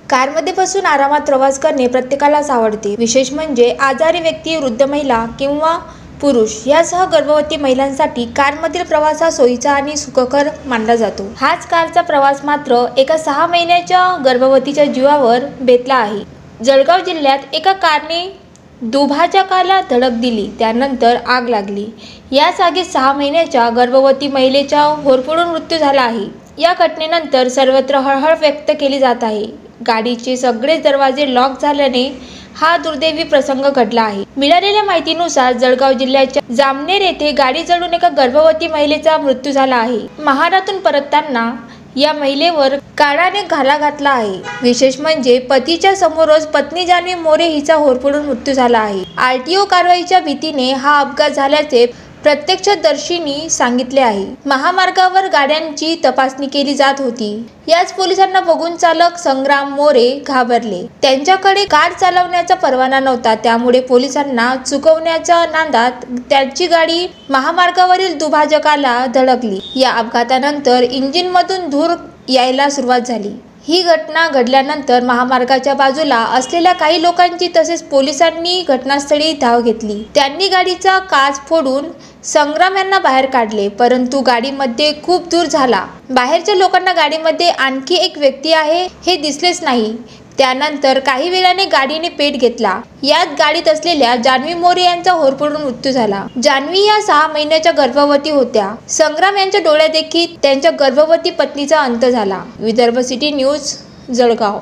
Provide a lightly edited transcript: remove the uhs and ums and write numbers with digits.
कारमध्ये बसून आरामात प्रवास करणे प्रत्येकालाच आवडते। विशेष म्हणजे आजारी व्यक्ती, वृद्ध महिला किंवा पुरुष यासह गर्भवती महिलांसाठी कारमधील प्रवास हा सोयीचा आणि सुखकर मानला जातो। हाच कारचा प्रवास मात्र एका 6 महिन्याच्या गर्भवतीच्या जीवावर बेतला आहे। जळगाव जिल्ह्यात एका कारने दुभाजकाला धडक दिली, त्यानंतर आग लागली। याच आगीत 6 महिन्याच्या गर्भवती महिलेचा होरपळून मृत्यू झाला आहे। या घटनेनंतर सर्वत्र हळहळ व्यक्त केली जात आहे। गाडीचे सगळेच दरवाजे लॉक झाल्याने हा दुर्दैवी प्रसंग घडला आहे। मिळालेल्या माहितीनुसार जळगाव जिल्ह्याच्या जामनेर येथे गाडी जळून एका गर्भवती महिलेचा मृत्यू झाला आहे। महारातून परतताना या महिलेवर कारने घाला घातला आहे। विशेष म्हणजे पतीच्या समोरच पत्नी जान्हवी मोरे हिचा होरपळून मृत्यू झाला आहे। आरटीओ कारवाईच्या भीतीने हा अपघात झाल्याचे प्रत्यक्षदर्शींनी सांगितले आहे। महामार्गावर गाड्यांची तपासणी केली जात होती। याच पोलिसांना बघून चालक संग्राम मोरे घाबरले। त्यांच्याकडे कार चालवण्याचा परवाना नव्हता, त्यामुळे पोलिसांना चुकवण्याच्या नादात त्यांची गाडी महामार्गावरील दुभाजकाला धडकली। या अपघातानंतर इंजिनमधून धूर यायला सुरुवात झाली। ही घटना घडल्यानंतर महामार्गाच्या बाजूला असलेल्या काही लोकांची तसेच पोलिसांनी घटनास्थळी धाव घेतली। त्यांनी गाडीचा काच फोडून संग्राम यांना बाहेर काढले, परंतु गाडीमध्ये खूप धूर झाला। बाहेरच्या लोकांना गाडीमध्ये आणखी एक व्यक्ती आहे हे दिसलेच नाही। त्यानंतर काही वेळाने गाडीने पेट घेतला। यात गाडीत असलेल्या जान्हवी मोरे यांचा होरपळून मृत्यू झाला। जान्हवी या 6 महिन्याच्या गर्भवती होत्या। संग्राम यांच्या डोळ्यात देखील त्यांच्या गर्भवती पत्नीचा अंत झाला। Vidarbha city news, Jalgaon.